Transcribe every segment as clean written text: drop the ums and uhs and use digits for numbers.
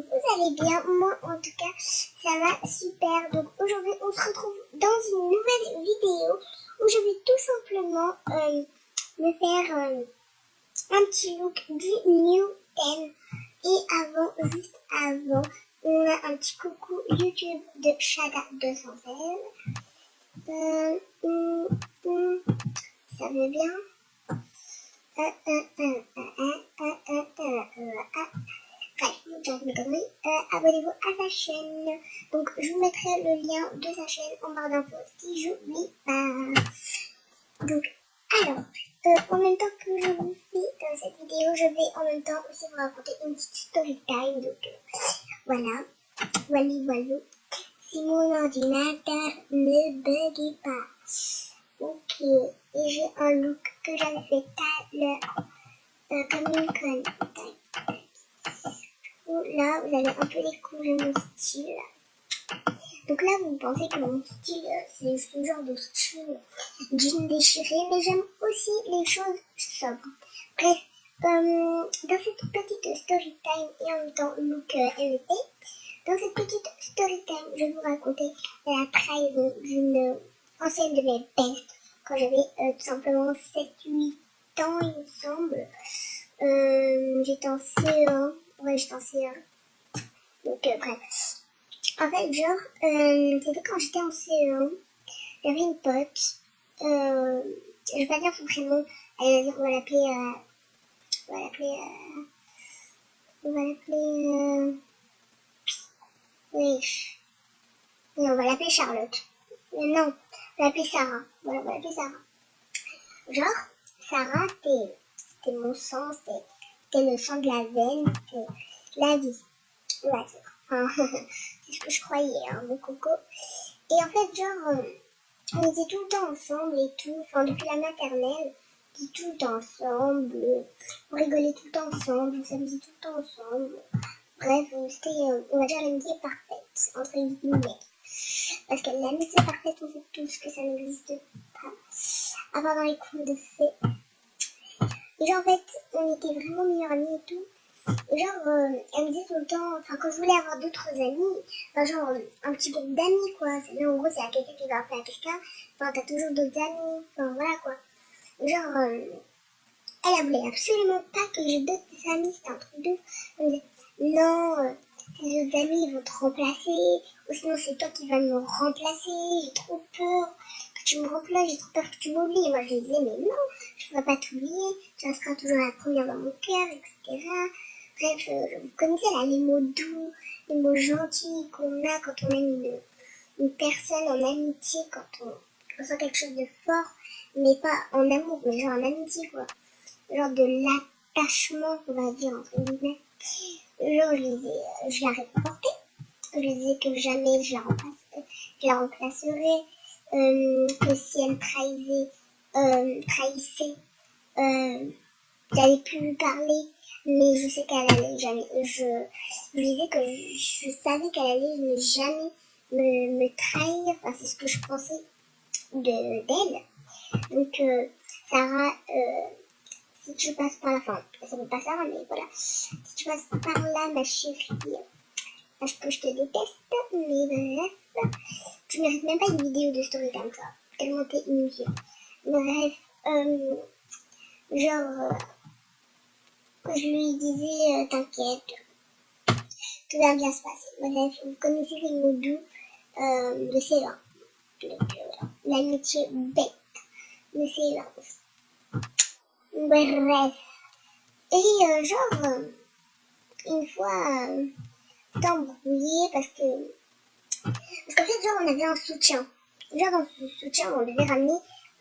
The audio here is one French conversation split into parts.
vous allez bien. Moi, en tout cas, ça va super. Donc, aujourd'hui, on se retrouve dans une nouvelle vidéo où je vais tout simplement me faire un petit look du New 10. Et avant, juste avant, on a un petit coucou YouTube de Chaga216. Ça va bien? Bref, j'arrête mes conneries. Abonnez-vous à sa chaîne. Donc, je vous mettrai le lien de sa chaîne en barre d'infos si j'oublie pas. Donc, alors, en même temps que je vous fais dans cette vidéo, je vais en même temps aussi vous raconter une petite story time. Donc, voilà. Voilà. Si mon ordinateur ne bug pas. Ok. Et j'ai un look que j'avais fait tout à l'heure. Comme une conne. Là, vous avez un peu découvert mon style. Donc là, vous pensez que mon style, c'est ce genre de style jean déchiré, mais j'aime aussi les choses sobres. Bref, dans cette petite story time et en même temps look LP, dans cette petite story time, je vais vous raconter la trahison d'une ancienne de mes bestes quand j'avais tout simplement 7-8 ans, il me semble. J'étais en CE1. Ouais, j'étais en CE1. Donc, bref. En fait, genre, c'était quand j'étais en CE1. J'avais une pote. Je vais pas dire son prénom. Allez, vas-y, on va l'appeler. Oui. Oui, on va l'appeler Charlotte. Non, on va l'appeler Sarah. Voilà, on va l'appeler Sarah. Genre, Sarah, c'était mon sang, c'était le sang de la veine, c'était la vie. On va dire. Enfin, c'est ce que je croyais, hein, mon coco. Et en fait, genre, on était tout le temps ensemble et tout, enfin, depuis la maternelle, on était tout le temps ensemble, on rigolait tout le temps ensemble, on s'amusait tout le temps ensemble. Bref, c'était, on va dire, l'amitié parfaite, entre guillemets. Parce que l'amitié parfaite, on sait tous que ça n'existe pas. À part dans les contes de fées. Et genre, en fait, on était vraiment meilleurs amis et tout. Et genre, elle me disait tout le temps, enfin, quand je voulais avoir d'autres amis, enfin, genre, un petit groupe d'amis, quoi. Mais en gros, c'est à quelqu'un qui va appeler à quelqu'un, enfin, t'as toujours d'autres amis, enfin, voilà, quoi. Genre, elle voulait absolument pas que j'ai d'autres amis, c'était un truc de ouf. Elle me disait, non, tes autres amis, ils vont te remplacer, ou sinon c'est toi qui vas me remplacer, j'ai trop peur que tu me remplaces, j'ai trop peur que tu m'oublies. Et moi, je lui disais, mais non, je ne pourrais pas t'oublier, tu resteras toujours la première dans mon cœur, etc. Bref, vous connaissez là, les mots doux, les mots gentils qu'on a quand on aime une personne en amitié, quand on ressent quelque chose de fort, mais pas en amour, mais genre en amitié, quoi. Genre de l'attachement, on va dire, entre guillemets. Genre, je la réconfortais. Je lui disais que jamais je la remplacerais, que si elle me trahissait, j'allais plus lui parler, mais je sais qu'elle allait jamais, je lui disais que je savais qu'elle allait jamais me trahir, enfin, c'est ce que je pensais d'elle. Donc, Sarah, si tu passes par la fin, ça veut pas Sarah, mais voilà, si tu passes par là, ma chérie, parce que je te déteste, mais bref, tu mérites même pas une vidéo de story time, toi, tellement t'es inutile. Bref, genre, je lui disais, t'inquiète, tout va bien se passer. Bref, vous connaissez les mots doux de C20. Donc, voilà, l'amitié bête de C20. Bref, et genre, une fois, c'était embrouillé parce qu'en fait, genre, on avait un soutien. Genre, dans ce soutien, on devait ramener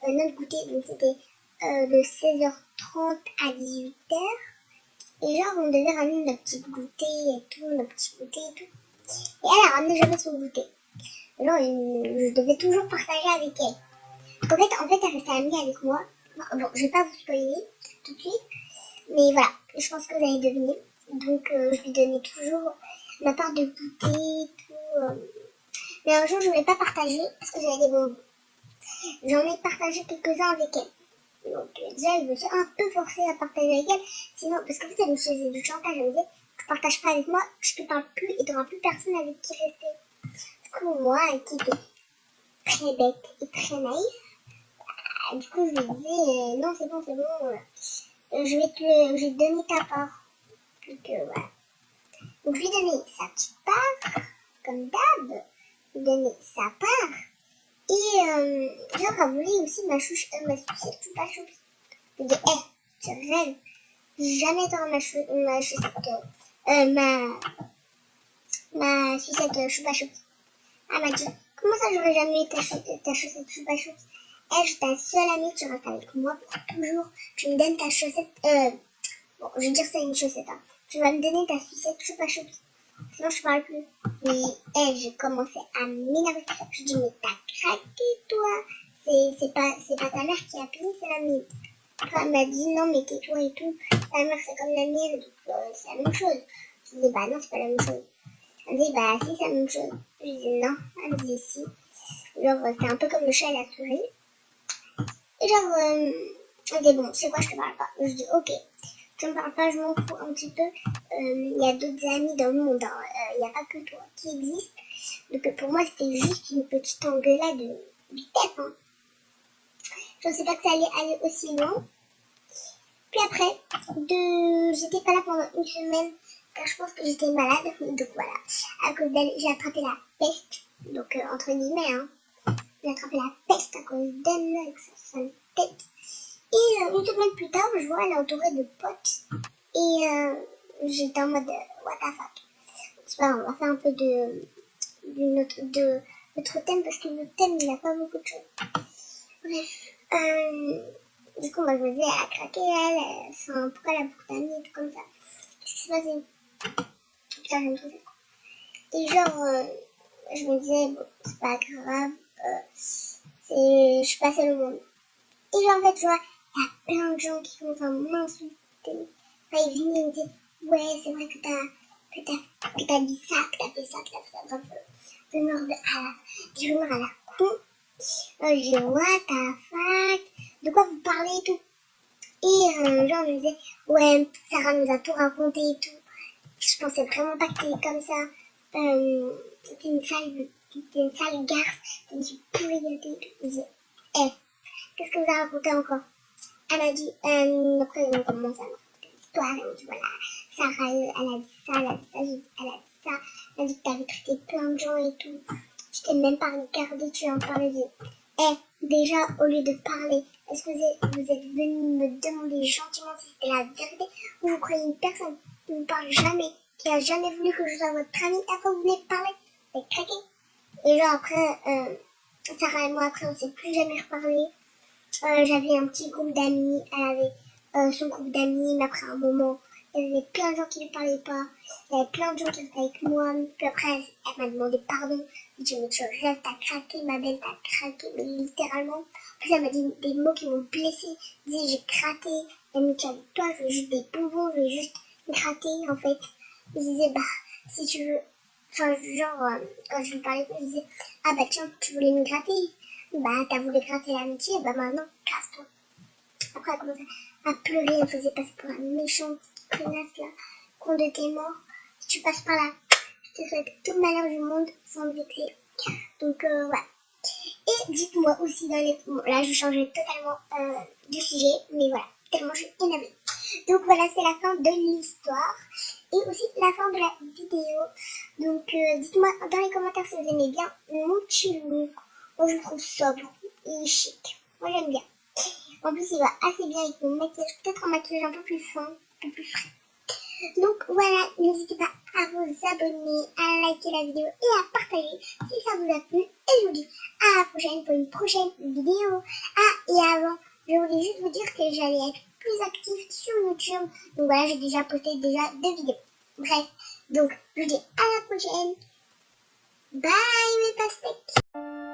notre goûter. Donc, c'était de 16h30 à 18h. Et genre, on devait ramener notre petit goûter et tout, notre petit goûter et tout. Et elle a ramené jamais son goûter. Genre, je devais toujours partager avec elle. En fait, elle restait amie avec moi. Bon, je vais pas vous spoiler tout de suite. Mais voilà, je pense que vous allez deviner. Donc, je lui donnais toujours ma part de goûter, tout. Mais un jour, je ne voulais pas partager parce que j'avais des bonbons. J'en ai partagé quelques-uns avec elle. Donc, déjà, je me suis un peu forcée à partager avec elle. Sinon, parce qu'en fait, elle me faisait du chantage. Elle me disait, tu partages pas avec moi, je te parle plus et tu n'auras plus personne avec qui rester. Du coup, moi, qui était très bête et très naïf, du coup, je lui ai dit, non, c'est bon, je vais te donner ta part. Donc, voilà. Donc, je lui ai donné sa petite part, comme d'hab, je lui ai donné sa part, et genre, elle voulait aussi ma sucette choupa choups. Je lui ai dit, tu rêves, jamais t'auras ma sucette, ma sucette choupa choups. Elle m'a dit, comment ça, j'aurais jamais eu ta chaussette choupa choups? Je suis ta seule amie, tu restes avec moi pour toujours. Tu me donnes ta chaussette, bon, je veux dire c'est une chaussette, hein. Tu vas me donner ta sucette choupa choups. Sinon, je parle plus. Et j'ai commencé à m'énerver. Je dis, mais t'as craqué, toi. C'est pas ta mère qui a payé, c'est la mienne. Après, elle m'a dit, non, mais tais-toi et tout. Ta mère, c'est comme la mienne, donc c'est la même chose. Je dis, bah non, c'est pas la même chose. Elle me dit, bah si, c'est la même chose. Je dis, non. Elle me dit, si. Genre, c'est un peu comme le chat et la souris. Et genre, elle me dit, bon, c'est quoi, je te parle pas. Je dis, ok. Tu me parles pas, je m'en fous un petit peu. Il y a d'autres amis dans le monde. Il n'y a pas que toi qui existe. Donc pour moi, c'était juste une petite engueulade de tête. Hein. Je ne pensais pas que ça allait aller aussi loin. Puis après, j'étais pas là pendant une semaine. Car je pense que j'étais malade. Donc voilà. À cause d'elle, j'ai attrapé la peste. Donc entre guillemets, hein. J'ai attrapé la peste à cause d'elle avec sa sale tête. Et une semaine plus tard, je vois elle est entourée de potes. Et j'étais en mode what the fuck. C'est pas grave, on va faire un peu de notre thème parce que notre thème il a pas beaucoup de choses. Bref. Du coup, moi je me disais, elle a craqué, elle, pourquoi elle a beaucoup d'amis et tout comme ça. Qu'est-ce qui s'est passé? Putain, je me trouvais. Et genre, je me disais, bon, c'est pas grave, je suis pas seule au monde. Et genre, en fait, tu vois, il y a plein de gens qui commencent à m'insulter. Enfin, ils viennent et me disent, ouais, c'est vrai que t'as dit ça, que t'as fait ça, que t'as fait ça. Bref, des rumeurs à la con. Je dis, what the fuck? De quoi vous parlez et tout? Et genre, on me disait, ouais, Sarah nous a tout raconté et tout. Je pensais vraiment pas que t'étais comme ça. T'étais une sale garce. T'étais une pourrie et tout. Je dis, qu'est-ce que vous avez raconté encore? Elle m'a dit, après ils ont commencé à me raconter l'histoire. Elle m'a dit, voilà, Sarah, elle a dit ça, elle a dit ça, elle a dit ça. Elle a dit que t'avais traité plein de gens et tout. Je t'ai même pas regardé, tu en parlais. Déjà, au lieu de parler, est-ce que vous êtes venu me demander gentiment si c'était la vérité ou vous croyez une personne qui ne parle jamais, qui a jamais voulu que je sois votre amie, et après vous venez parler, vous êtes craqué. Et genre après, Sarah et moi, après on s'est plus jamais reparlé. J'avais un petit groupe d'amis, elle avait son groupe d'amis, mais après un moment, il y avait plein de gens qui ne parlaient pas, il y avait plein de gens qui restaient avec moi, puis après elle m'a demandé pardon, je dit mais tu rêves, t'as craqué ma belle, t'as craqué, mais littéralement. Puis elle m'a dit des mots qui m'ont blessée, elle disait j'ai craqué, amitié avec toi, je veux juste des bonbons, je veux juste gratter en fait. Je disais bah si tu veux, enfin genre quand je lui parlais, je disais ah bah tiens tu voulais me gratter. Bah, t'as voulu gratter l'amitié, bah maintenant, casse-toi. Après, elle commençait à pleurer, elle faisait passer pour un méchant connasse, là, con de tes morts. Si tu passes par là, je te souhaite tout le malheur du monde sans me vexer. Donc, voilà. Et dites-moi aussi dans les... Bon, là, je changeais totalement de sujet, mais voilà, tellement je suis énervée. Donc voilà, c'est la fin de l'histoire et aussi la fin de la vidéo. Donc dites-moi dans les commentaires si vous aimez bien mon petit look. Moi je le trouve sobre et chic. Moi j'aime bien. En plus il va assez bien avec mon maquillage, peut-être un maquillage un peu plus fin, un peu plus frais. Donc voilà, n'hésitez pas à vous abonner, à liker la vidéo et à partager si ça vous a plu. Et je vous dis à la prochaine pour une prochaine vidéo. Ah, et avant, je voulais juste vous dire que j'allais être plus active sur YouTube. Donc voilà, j'ai déjà posté 2 vidéos. Bref, donc je vous dis à la prochaine. Bye mes pastèques.